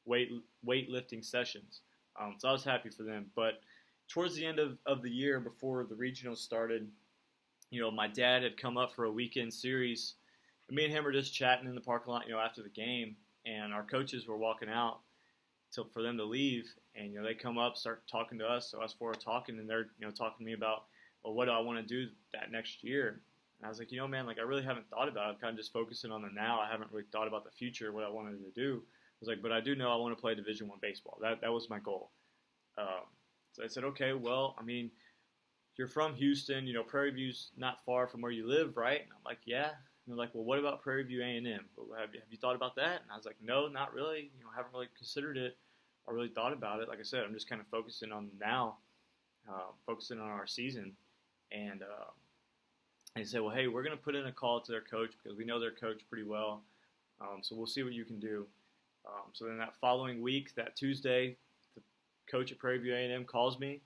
weightlifting sessions. So I was happy for them. But towards the end of the year, before the regionals started, my dad had come up for a weekend series. And me and him were just chatting in the parking lot, after the game, and our coaches were walking out. for them to leave, and they come up, start talking to us. So us four are talking, and they're talking to me about, well, what do I want to do that next year? And I was like, man, like I really haven't thought about it. I'm kind of just focusing on the now. I haven't really thought about the future, what I wanted to do. I was like, but I do know I want to play Division I baseball. That was my goal. So I said, okay, well, I mean, you're from Houston, Prairie View's not far from where you live, right? And I'm like, yeah. And they're like, well, what about Prairie View A&M? Have you thought about that? And I was like, no, not really. I haven't really considered it or really thought about it. Like I said, I'm just kind of focusing on now, focusing on our season. And they said, well, hey, we're going to put in a call to their coach because we know their coach pretty well. So we'll see what you can do. So then that following week, that Tuesday, the coach at Prairie View A&M calls me.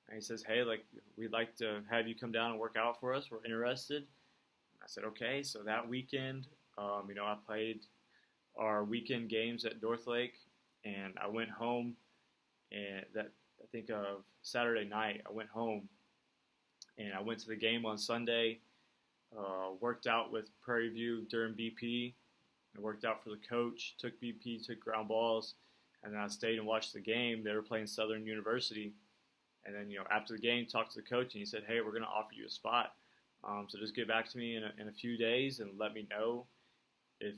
And he says, hey, like, we'd like to have you come down and work out for us. We're interested. And I said, okay. So that weekend, I played our weekend games at North Lake, and I went home. And I think of Saturday night, I went home, and I went to the game on Sunday, worked out with Prairie View during BP. I worked out for the coach, took BP, took ground balls, and then I stayed and watched the game. They were playing Southern University. And then, after the game, talked to the coach, and he said, hey, we're going to offer you a spot. So just get back to me in a few days and let me know if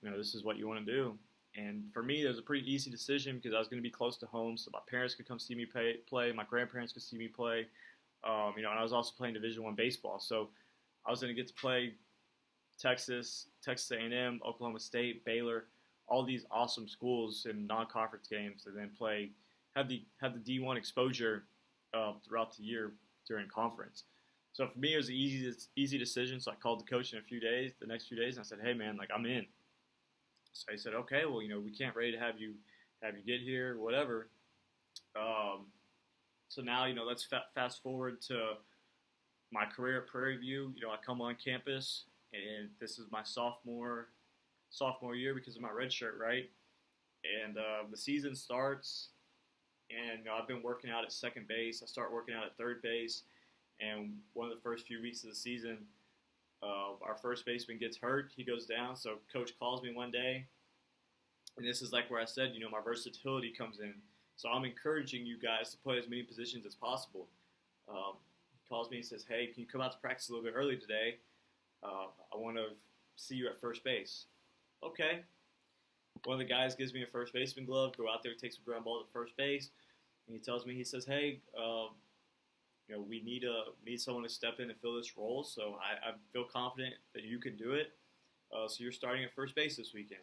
this is what you want to do. And for me, it was a pretty easy decision because I was going to be close to home, so my parents could come see me play, my grandparents could see me play, and I was also playing Division I baseball. So I was going to get to play Texas A&M, Oklahoma State, Baylor, all these awesome schools in non-conference games, and then have the D1 exposure throughout the year during conference. So for me, it was an easy decision. So I called the coach in the next few days, and I said, hey man, like I'm in. So he said, okay, well, we can't ready to have you get here, whatever. So now, let's fast forward to my career at Prairie View. I come on campus, and this is my sophomore year because of my red shirt, right? And the season starts, and I've been working out at second base. I start working out at third base, and one of the first few weeks of the season, our first baseman gets hurt. He goes down, so coach calls me one day, and this is like where I said, my versatility comes in. So I'm encouraging you guys to play as many positions as possible. He calls me and says, hey, can you come out to practice a little bit early today? I want to see you at first base. Okay. One of the guys gives me a first baseman glove, go out there, take some ground balls at first base, and he tells me, he says, hey, we need someone to step in and fill this role, so I feel confident that you can do it. So you're starting at first base this weekend.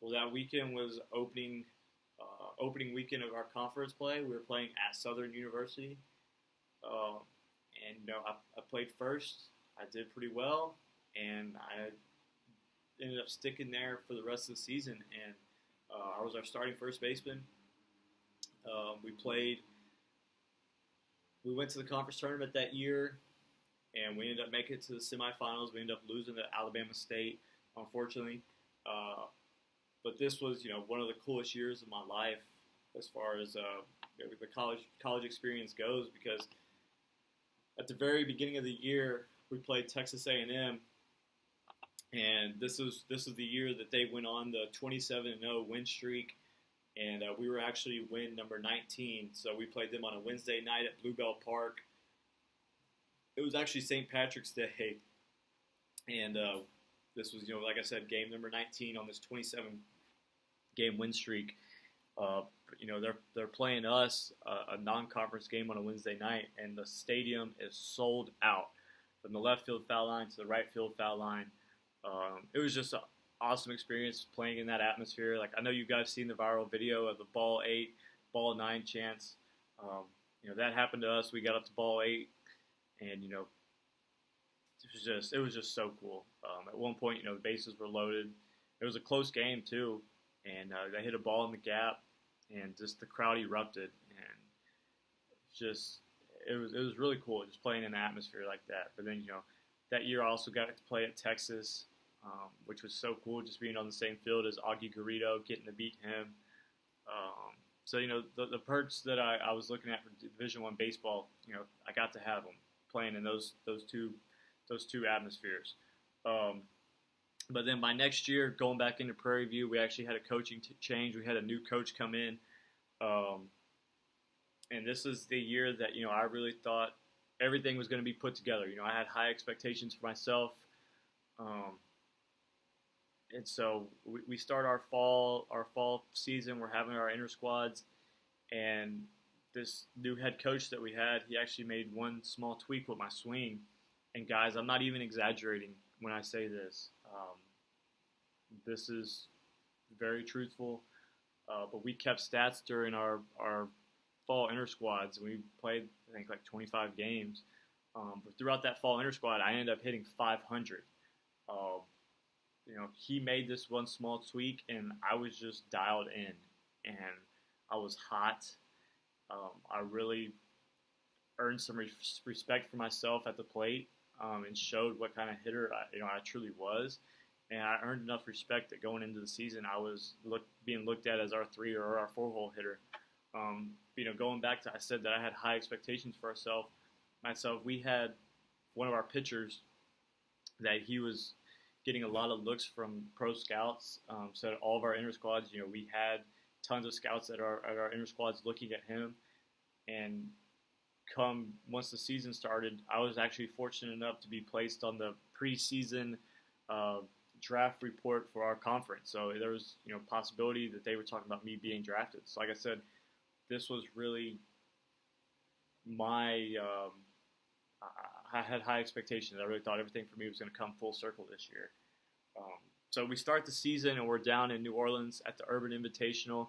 Well, that weekend was opening weekend of our conference play. We were playing at Southern University, and I played first. I did pretty well, and I ended up sticking there for the rest of the season, and I was our starting first baseman. We went to the conference tournament that year, and we ended up making it to the semifinals. We ended up losing to Alabama State, unfortunately. But this was, one of the coolest years of my life as far as the college experience goes, because at the very beginning of the year, we played Texas A&M, and this was the year that they went on the 27-0 win streak, and we were actually win number 19. So we played them on a Wednesday night at Bluebell Park. It was actually St. Patrick's Day, and this was, like I said, game number 19 on this 27-game win streak. They're playing us a non-conference game on a Wednesday night, and the stadium is sold out from the left field foul line to the right field foul line. It was just an awesome experience playing in that atmosphere. Like, I know you guys seen the viral video of the ball 8, ball 9 chants. That happened to us. We got up to ball 8, and it was just so cool. At one point, the bases were loaded. It was a close game too, and they hit a ball in the gap, and just the crowd erupted, and it was really cool just playing in an atmosphere like that. But then that year I also got to play at Texas, which was so cool, just being on the same field as Augie Garrido, getting to beat him. So the perks that I was looking at for Division I baseball, I got to have them playing in those two atmospheres. But then by next year, going back into Prairie View, we actually had a coaching change. We had a new coach come in. Um, and this is the year that I really thought everything was going to be put together. I had high expectations for myself, um, and so we start our fall season. We're having our inter squads, and this new head coach that we had, he actually made one small tweak with my swing. And guys, I'm not even exaggerating when I say this. This is very truthful. But we kept stats during our fall inter squads. We played, I think, like 25 games. But throughout that fall inter squad, I ended up hitting 500. Uh, he made this one small tweak, and I was just dialed in, and I was hot. I really earned some respect for myself at the plate, and showed what kind of hitter I truly was. And I earned enough respect that going into the season, I was being looked at as our 3 or our 4-hole hitter. Going back to, I said that I had high expectations for myself. We had one of our pitchers that he was getting a lot of looks from pro scouts. So at all of our inter squads, we had tons of scouts at our inter squads looking at him. And once the season started, I was actually fortunate enough to be placed on the preseason draft report for our conference. So there was, possibility that they were talking about me being drafted. So like I said, this was really my, I had high expectations. I really thought everything for me was going to come full circle this year. So we start the season, and we're down in New Orleans at the Urban Invitational.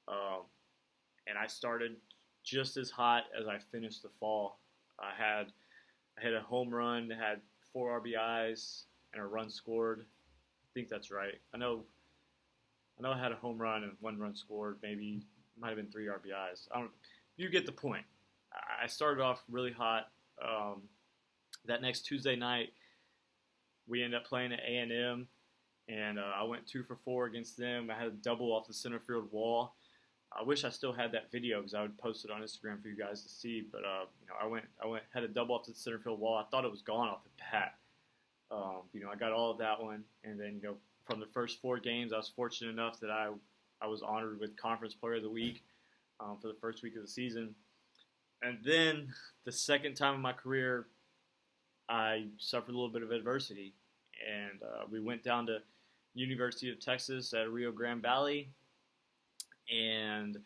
And I started just as hot as I finished the fall. I had a home run, had 4 RBIs, and a run scored. I think that's right. I know I had a home run and 1 run scored. Maybe might have been 3 RBIs. You get the point. I started off really hot. That next Tuesday night, we ended up playing at A&M, and I went 2 for 4 against them. I had a double off the center field wall. I wish I still had that video because I would post it on Instagram for you guys to see. But I had a double off the center field wall. I thought it was gone off the bat. I got all of that one, and then from the first 4 games, I was fortunate enough that I was honored with Conference Player of the Week for the first week of the season. And then the second time in my career, I suffered a little bit of adversity, and we went down to University of Texas at Rio Grande Valley, and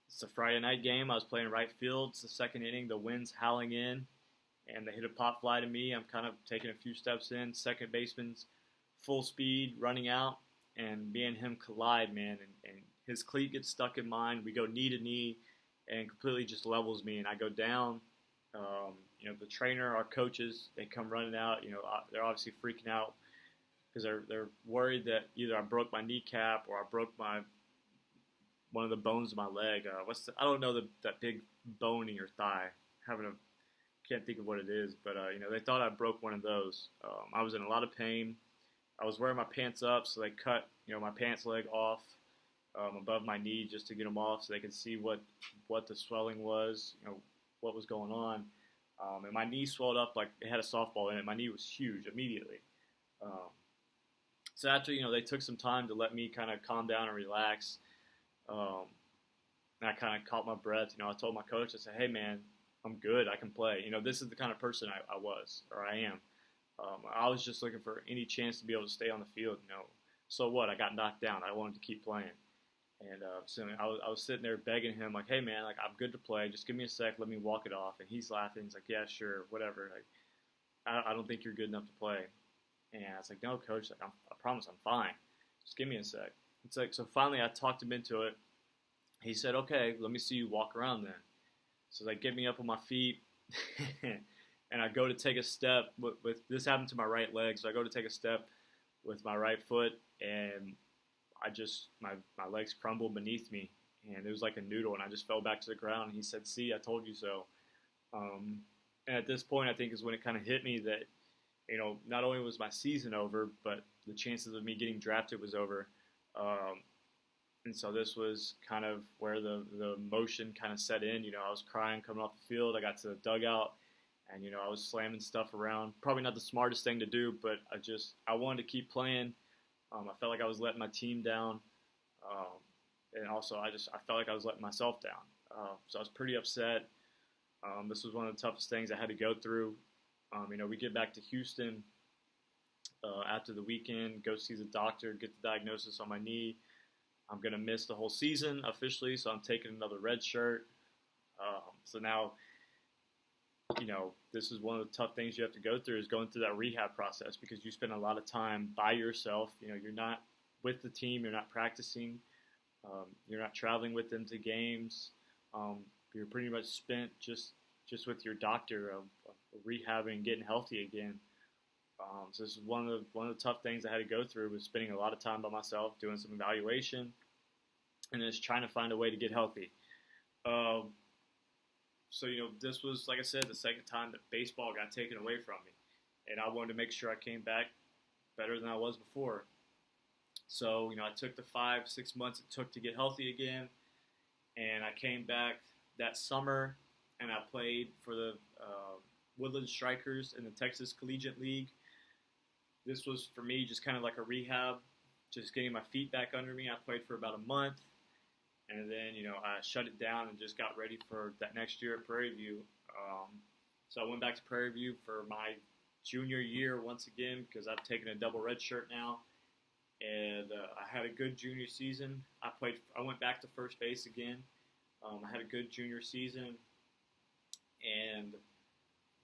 it's a Friday night game. I was playing right field. It's the second inning. The wind's howling in, and they hit a pop fly to me. I'm kind of taking a few steps in. Second baseman's full speed, running out, and me and him collide, man, and his cleat gets stuck in mine. We go knee to knee, and completely just levels me, and I go down. The trainer, our coaches, they come running out. They're obviously freaking out because they're worried that either I broke my kneecap or I broke one of the bones of my leg. I don't know that big bone in your thigh. Can't think of what it is, but they thought I broke one of those. I was in a lot of pain. I was wearing my pants up, so they cut my pants leg off above my knee just to get them off, so they could see what the swelling was, what was going on. And my knee swelled up like it had a softball in it. My knee was huge immediately. So after they took some time to let me kind of calm down and relax. And I kind of caught my breath. I told my coach, I said, "Hey man, I'm good. I can play." This is the kind of person I was, or I am. I was just looking for any chance to be able to stay on the field. So what? I got knocked down. I wanted to keep playing. And so I was sitting there begging him, like, "Hey man, like I'm good to play. Just give me a sec. Let me walk it off." And he's laughing. He's like, "Yeah, sure, whatever. Like, I don't think you're good enough to play." And I was like, "No, coach. Like, I promise I'm fine. Just give me a sec." It's like, so finally I talked him into it. He said, "Okay, let me see you walk around then." So they get me up on my feet, and I go to take a step. With this happened to my right leg, so I go to take a step with my right foot, and my legs crumbled beneath me, and it was like a noodle, and I just fell back to the ground. And he said, "See, I told you so." And at this point, I think is when it kind of hit me that, not only was my season over, but the chances of me getting drafted was over. And so this was kind of where the emotion kind of set in. I was crying coming off the field. I got to the dugout, and, I was slamming stuff around. Probably not the smartest thing to do, but I wanted to keep playing. I felt like I was letting my team down. and also I felt like I was letting myself down. So I was pretty upset. This was one of the toughest things I had to go through. We get back to Houston after the weekend, go see the doctor, get the diagnosis on my knee. I'm going to miss the whole season officially, so I'm taking another red shirt. So now, this is one of the tough things you have to go through, is going through that rehab process, because you spend a lot of time by yourself. You're not with the team, you're not practicing, you're not traveling with them to games. You're pretty much spent just with your doctor of rehabbing, getting healthy again. So this is one of the tough things I had to go through, was spending a lot of time by myself, doing some evaluation, and just trying to find a way to get healthy. So this was, like I said, the second time that baseball got taken away from me, and I wanted to make sure I came back better than I was before. So I took the 5-6 months it took to get healthy again, and I came back that summer, and I played for the Woodland Strikers in the Texas Collegiate League. This was, for me, just kind of like a rehab, just getting my feet back under me. I played for about a month, and then, I shut it down and just got ready for that next year at Prairie View. So I went back to Prairie View for my junior year once again, because I've taken a double red shirt now, and I had a good junior season. I went back to first base again. I had a good junior season, and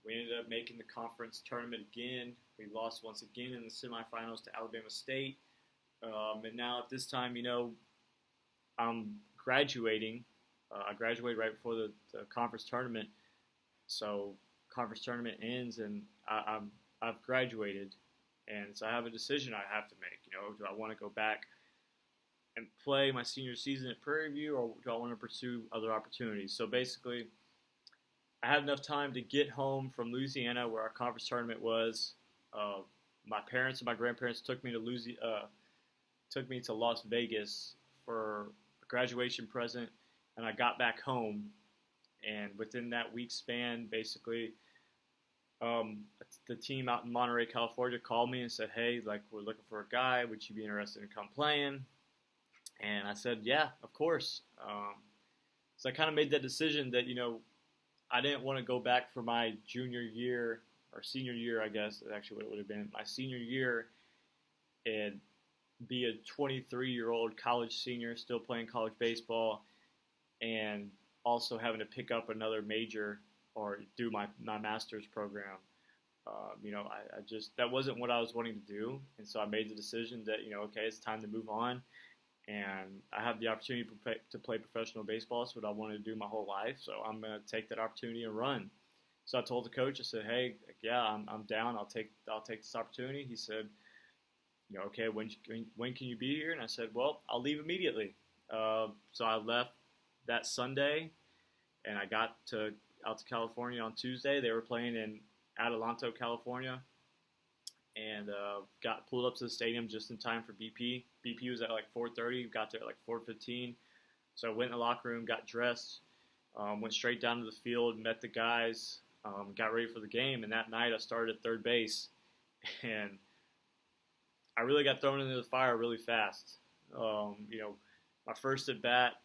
we ended up making the conference tournament again. We lost once again in the semifinals to Alabama State. And now at this time, I'm graduating. I graduated right before the conference tournament. So conference tournament ends, and I've graduated. And so I have a decision I have to make. Do I want to go back and play my senior season at Prairie View, or do I want to pursue other opportunities? So basically, I had enough time to get home from Louisiana, where our conference tournament was. My parents and my grandparents took me to Las Vegas for a graduation present, and I got back home. And within that week span, basically, the team out in Monterey, California, called me and said, "Hey, we're looking for a guy. Would you be interested in come playing?" And I said, "Yeah, of course." So I kind of made that decision that I didn't want to go back for my junior year, or senior year, I guess, is actually what it would have been, my senior year, and be a 23-year-old college senior still playing college baseball, and also having to pick up another major or do my master's program. I just, that wasn't what I was wanting to do, and so I made the decision that, okay, it's time to move on. And I have the opportunity to play professional baseball. It's what I wanted to do my whole life. So I'm going to take that opportunity and run. So I told the coach, I said, "Hey, yeah, I'm down. I'll take this opportunity." He said, "Okay, when can you be here?" And I said, "Well, I'll leave immediately." So I left that Sunday, and I got out to California on Tuesday. They were playing in Adelanto, California, and got pulled up to the stadium just in time for BP. BP was at 4:30, got there at 4:15. So I went in the locker room, got dressed, went straight down to the field, met the guys, got ready for the game. And that night I started at third base, and I really got thrown into the fire really fast. My first at bat,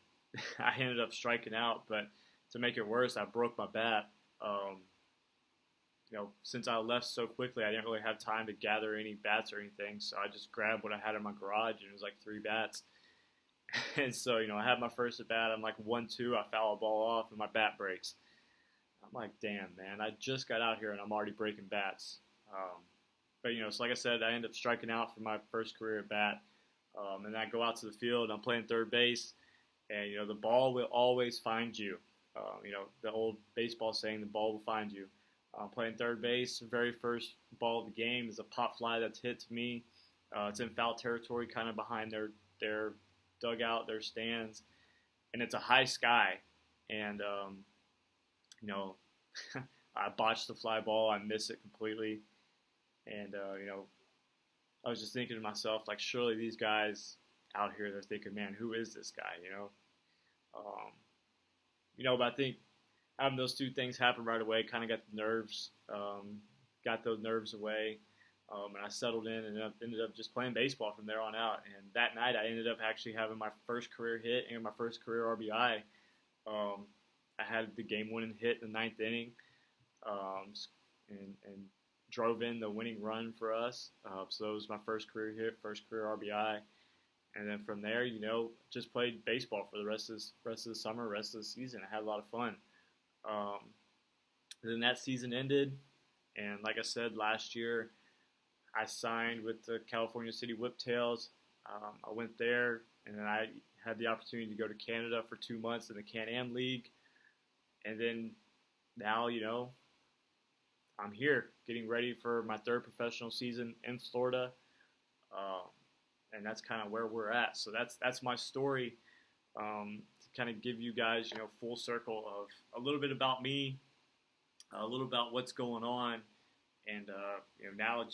I ended up striking out, but to make it worse, I broke my bat. Since I left so quickly, I didn't really have time to gather any bats or anything, so I just grabbed what I had in my garage, and it was 3 bats. And so, I had my first at bat, I'm 1-2, I foul a ball off, and my bat breaks. I'm like, damn, man, I just got out here, and I'm already breaking bats. But, so like I said, I ended up striking out for my first career at bat. And I go out to the field, I'm playing third base, and, the ball will always find you. The old baseball saying, the ball will find you. I'm playing third base. The very first ball of the game is a pop fly that's hit to me. It's in foul territory, kind of behind their dugout, their stands, and it's a high sky. And I botched the fly ball. I missed it completely. And I was just thinking to myself, surely these guys out here, they're thinking, man, who is this guy? But I think having those two things happen right away kind of got the nerves, got those nerves away. And I settled in and ended up just playing baseball from there on out. And that night, I ended up actually having my first career hit and my first career RBI. I had the game-winning hit in the ninth inning, and drove in the winning run for us. So it was my first career hit, first career RBI. And then from there, just played baseball for the rest of the summer, rest of the season. I had a lot of fun. Then that season ended, and like I said, last year I signed with the California City Whiptails. I went there, and then I had the opportunity to go to Canada for 2 months in the Can-Am League. And then now, I'm here getting ready for my third professional season in Florida. And that's kind of where we're at. So that's my story, to kind of give you guys, full circle of a little bit about me, a little about what's going on, and now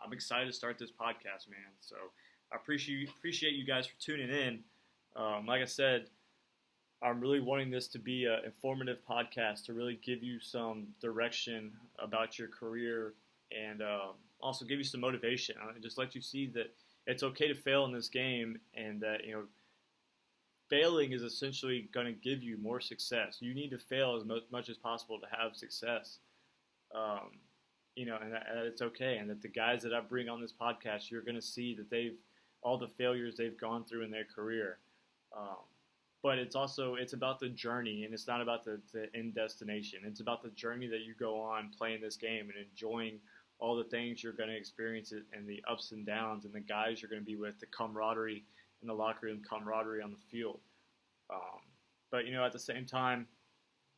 I'm excited to start this podcast, man. So I appreciate you guys for tuning in. Like I said, I'm really wanting this to be an informative podcast to really give you some direction about your career, and also give you some motivation. And just let you see that it's okay to fail in this game, and that failing is essentially going to give you more success. You need to fail as much as possible to have success. And that it's okay, and that the guys that I bring on this podcast, you're going to see that all the failures they've gone through in their career. But it's about the journey, and it's not about the end destination. It's about the journey that you go on playing this game and enjoying all the things you're going to experience it, and the ups and downs, and the guys you're going to be with, the camaraderie in the locker room, camaraderie on the field. But at the same time,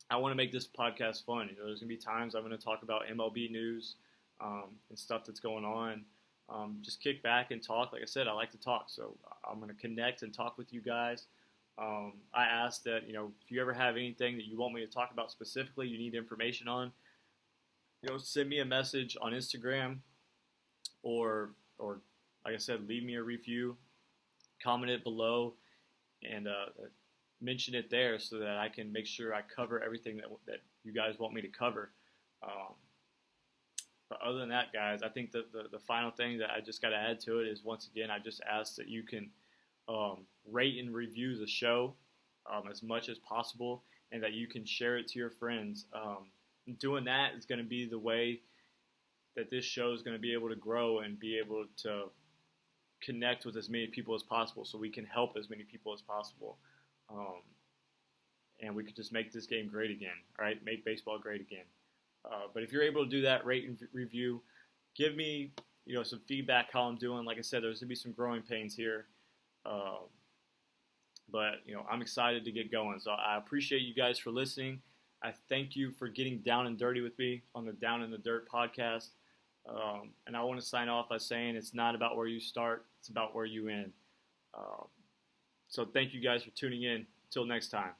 I want to make this podcast fun. There's going to be times I'm going to talk about MLB news, and stuff that's going on. Just kick back and talk. Like I said, I like to talk, so I'm going to connect and talk with you guys. I ask that, if you ever have anything that you want me to talk about specifically, you need information on, send me a message on Instagram, or like I said, leave me a review, comment it below, and mention it there so that I can make sure I cover everything that you guys want me to cover. But other than that, guys, I think that the final thing that I just got to add to it is, once again, I just ask that you can rate and review the show as much as possible, and that you can share it to your friends. Doing that is going to be the way that this show is going to be able to grow and be able to connect with as many people as possible, so we can help as many people as possible. And we could just make this game great again, all right? Make baseball great again. But if you're able to do that, rate and review, give me, some feedback how I'm doing. Like I said, there's going to be some growing pains here. But I'm excited to get going. So I appreciate you guys for listening. I thank you for getting down and dirty with me on the Down in the Dirt podcast. And I want to sign off by saying it's not about where you start, it's about where you end. So thank you guys for tuning in. Until next time.